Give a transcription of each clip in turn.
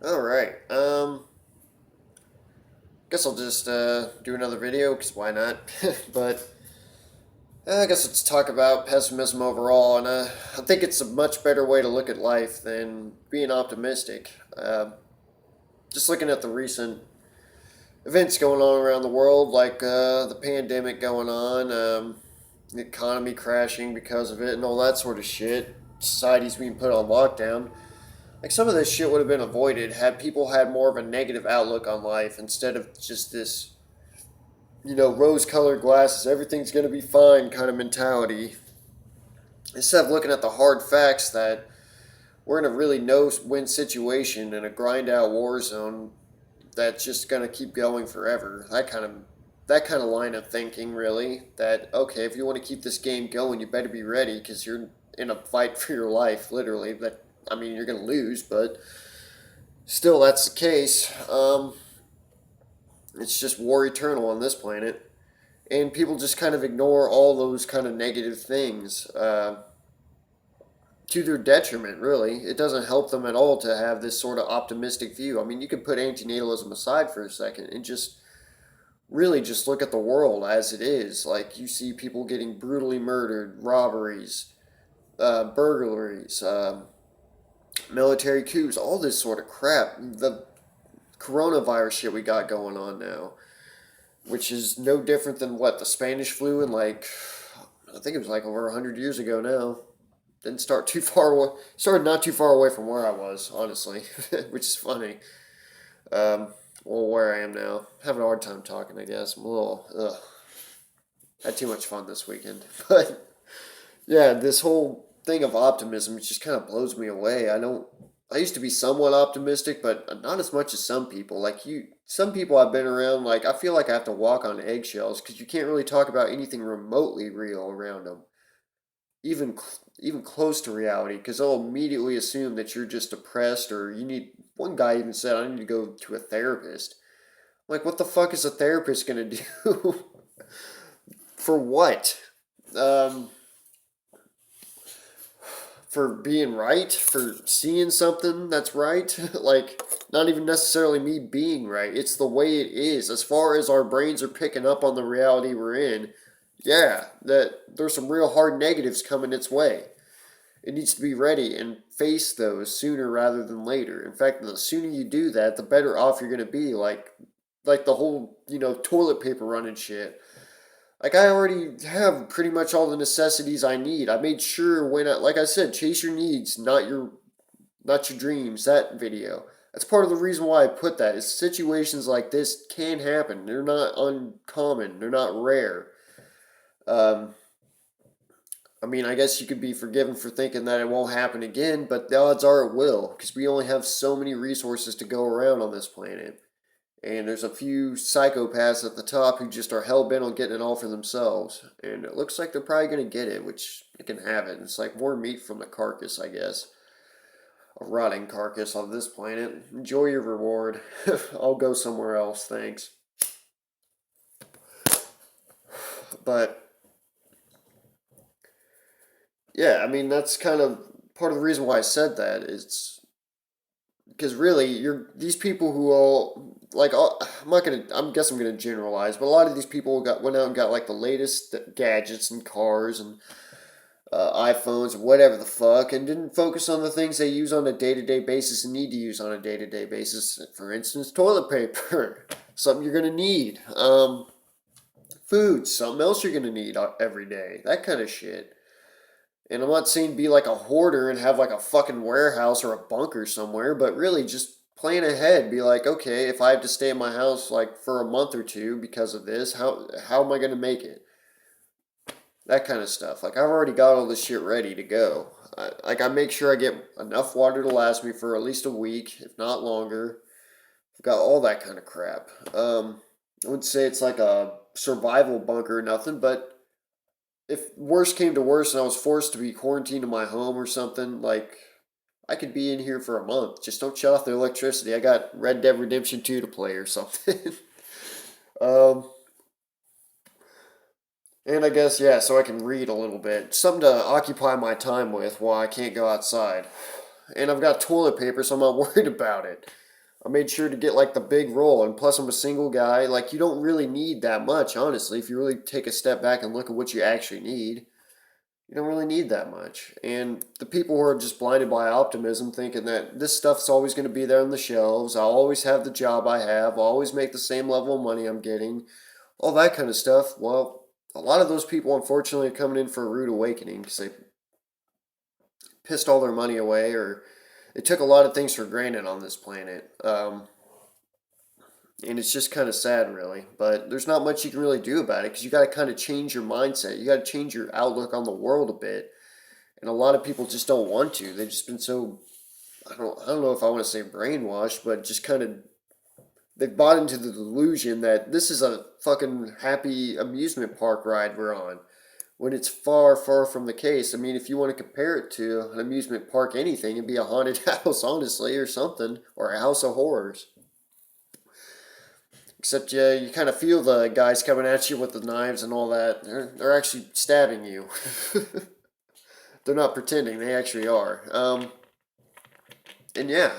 All right. Guess I'll just do another video because why not? But I guess let's talk about pessimism overall, and I think it's a much better way to look at life than being optimistic. Just looking at the recent events going on around the world, like the pandemic going on, the economy crashing because of it, and all that sort of shit. Society's being put on lockdown. Like some of this shit would have been avoided had people had more of a negative outlook on life instead of just this, rose colored glasses, everything's going to be fine kind of mentality. Instead of looking at the hard facts that we're in a really no win situation in a grind out war zone that's just going to keep going forever. That kind of line of thinking, really, that okay, if you want to keep this game going, you better be ready because you're in a fight for your life, literally. That I mean, you're going to lose, but still, that's the case. It's just war eternal on this planet, and people just kind of ignore all those kind of negative things to their detriment. Really, it doesn't help them at all to have this sort of optimistic view. I mean, you could put antinatalism aside for a second and just really just look at the world as it is. Like you see people getting brutally murdered, robberies, burglaries, military coups, all this sort of crap. The coronavirus shit we got going on now, which is no different than what the Spanish flu in like I think it was like over 100 years ago now. Didn't start too far away. Started not too far away from where I was, honestly, which is funny. Well, where I am now, having a hard time talking. I guess I'm a little. Had too much fun this weekend, but yeah, this whole thing of optimism it just kind of blows me away. I don't. I used to be somewhat optimistic, but not as much as some people. Like you, some people I've been around, like I feel like I have to walk on eggshells because you can't really talk about anything remotely real around them, even even close to reality, because they'll immediately assume that you're just depressed or you need. One guy even said, "I need to go to a therapist." Like, what the fuck is a therapist gonna do? For what? Um, for being right, for seeing something that's right. Like not even necessarily me being right, it's the way it is as far as our brains are picking up on the reality we're in. Yeah, that there's some real hard negatives coming its way. It needs to be ready and face those sooner rather than later. In fact, the sooner you do that, the better off you're going to be. Like the whole, toilet paper run and shit. Like I already have pretty much all the necessities I need. I made sure like I said, chase your needs, not your dreams. That video. That's part of the reason why I put that. Is situations like this can happen. They're not uncommon. They're not rare. Um, I mean, I guess you could be forgiven for thinking that it won't happen again, but the odds are it will, because we only have so many resources to go around on this planet. And there's a few psychopaths at the top who just are hell bent on getting it all for themselves. And it looks like they're probably going to get it, which they can have it. It's like more meat from the carcass, I guess. A rotting carcass on this planet. Enjoy your reward. I'll go somewhere else, thanks. But yeah, I mean, that's kind of part of the reason why I said that. Is because really you're these people who all like I'm not gonna I'm guess I'm gonna generalize, but a lot of these people went out and got like the latest gadgets and cars and iPhones and whatever the fuck, and didn't focus on the things they use on a day to day basis and need to use on a day to day basis. For instance, toilet paper, something you're gonna need. Food, something else you're gonna need every day. That kind of shit. And I'm not saying be like a hoarder and have like a fucking warehouse or a bunker somewhere, but really just plan ahead. Be like, okay, if I have to stay in my house like for a month or two because of this, how am I gonna make it? That kind of stuff. Like I've already got all this shit ready to go. I make sure I get enough water to last me for at least a week, if not longer. I've got all that kind of crap. I wouldn't say it's like a survival bunker or nothing, but if worse came to worse and I was forced to be quarantined in my home or something, like I could be in here for a month. Just don't shut off the electricity. I got Red Dead Redemption 2 to play or something. um, and I guess, yeah, so I can read a little bit. Something to occupy my time with while I can't go outside. And I've got toilet paper, so I'm not worried about it. I made sure to get like the big role, and plus I'm a single guy. Like you don't really need that much, honestly. If you really take a step back and look at what you actually need, you don't really need that much. And the people who are just blinded by optimism, thinking that this stuff's always going to be there on the shelves, I'll always have the job I have, I'll always make the same level of money I'm getting, all that kind of stuff. Well, a lot of those people, unfortunately, are coming in for a rude awakening because they pissed all their money away or they took a lot of things for granted on this planet. And it's just kind of sad, really. But there's not much you can really do about it because you got to kind of change your mindset. You got to change your outlook on the world a bit. And a lot of people just don't want to. They've just been so, I don't know if I want to say brainwashed, but just kind of, they've bought into the delusion that this is a fucking happy amusement park ride we're on. When it's far, far from the case. I mean, if you want to compare it to an amusement park, anything, it'd be a haunted house, honestly, or something, or a house of horrors. Except you kind of feel the guys coming at you with the knives and all that. They're actually stabbing you. They're not pretending; they actually are. And yeah,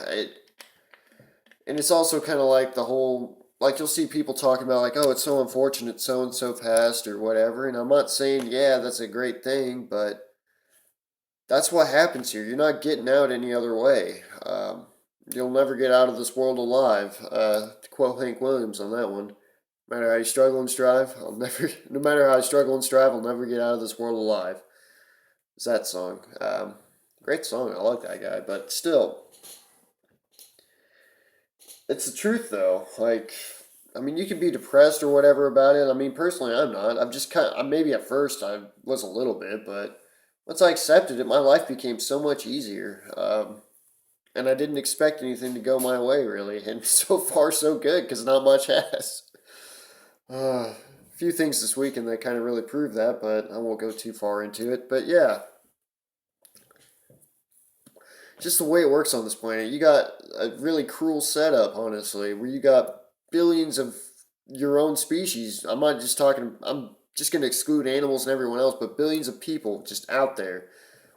and it's also kind of like the whole like you'll see people talking about like, oh, it's so unfortunate so and so passed or whatever. And I'm not saying yeah, that's a great thing, but that's what happens here. You're not getting out any other way. You'll never get out of this world alive. To quote Hank Williams on that one. No matter how you struggle and strive, I'll never. No matter how I struggle and strive, I'll never get out of this world alive. It's that song. Great song. I like that guy, but still, it's the truth though. Like, I mean, you can be depressed or whatever about it. I mean, personally, I'm not. I'm just kind of. Maybe at first I was a little bit, but once I accepted it, my life became so much easier. And I didn't expect anything to go my way really, and so far so good because not much has. A few things this weekend that kind of really prove that, but I won't go too far into it. But yeah, just the way it works on this planet, you got a really cruel setup, honestly, where you got billions of your own species. I'm not just talking. I'm just going to exclude animals and everyone else, but billions of people just out there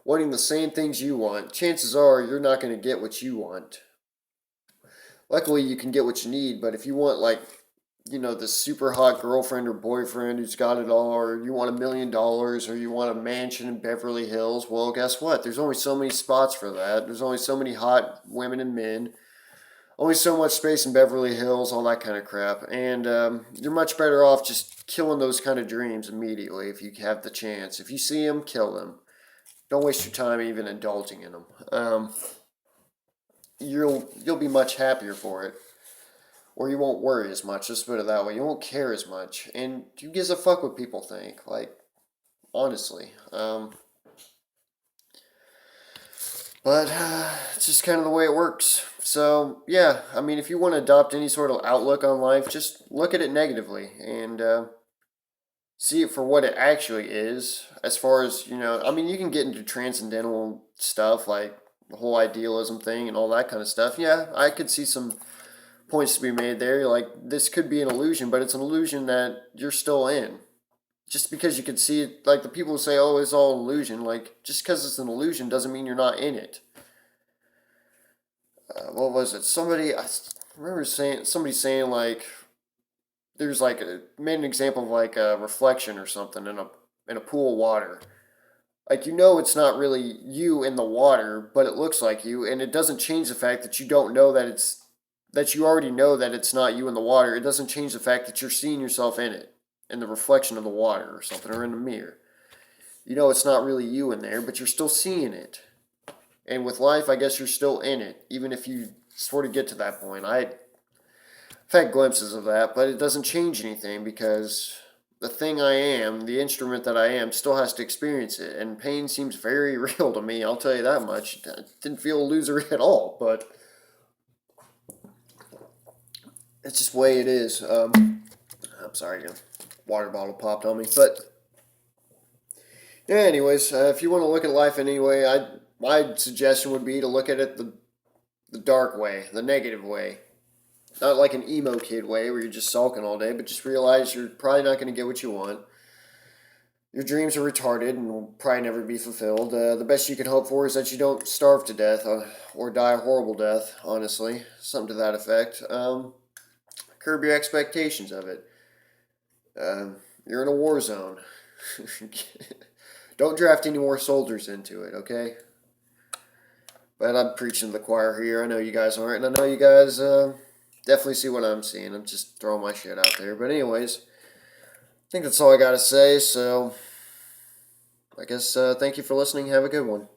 wanting the same things you want. Chances are you're not going to get what you want. Luckily, you can get what you need, but if you want like this super hot girlfriend or boyfriend who's got it all, or you want $1 million, or you want a mansion in Beverly Hills, well, guess what? There's only so many spots for that. There's only so many hot women and men, only so much space in Beverly Hills, all that kind of crap. And you're much better off just killing those kind of dreams immediately if you have the chance. If you see them, kill them. Don't waste your time even indulging in them. You'll be much happier for it, or you won't worry as much. Let's put it that way. You won't care as much, and who gives a fuck what people think? Like honestly, but it's just kind of the way it works. So yeah, I mean, if you want to adopt any sort of outlook on life, just look at it negatively and see it for what it actually is. As far as I mean, you can get into transcendental stuff like the whole idealism thing and all that kind of stuff. Yeah, I could see some points to be made there. Like this could be an illusion, but it's an illusion that you're still in. Just because you can see it, like the people who say, "Oh, it's all an illusion," like just because it's an illusion doesn't mean you're not in it. What was it? I remember saying somebody saying like there's like made an example of like a reflection or something in a pool of water. Like it's not really you in the water, but it looks like you, and it doesn't change the fact that you don't know that you already know that it's not you in the water. It doesn't change the fact that you're seeing yourself in it, in the reflection of the water or something, or in the mirror. It's not really you in there, but you're still seeing it. And with life, I guess you're still in it, even if you sort of get to that point. I've had glimpses of that, but it doesn't change anything because the thing I am, the instrument that I am, still has to experience it. And pain seems very real to me, I'll tell you that much. I didn't feel illusory at all, but it's just the way it is. I'm sorry, water bottle popped on me. But yeah, anyways, if you want to look at life anyway, my suggestion would be to look at it the dark way, the negative way. Not like an emo kid way where you're just sulking all day, but just realize you're probably not going to get what you want. your dreams are retarded and will probably never be fulfilled. The best you can hope for is that you don't starve to death or die a horrible death, honestly. Something to that effect. Curb your expectations of it. You're in a war zone. Don't draft any more soldiers into it, okay? But I'm preaching to the choir here. I know you guys aren't, and I know you guys definitely see what I'm seeing. I'm just throwing my shit out there. But anyways, I think that's all I gotta say. So I guess thank you for listening. Have a good one.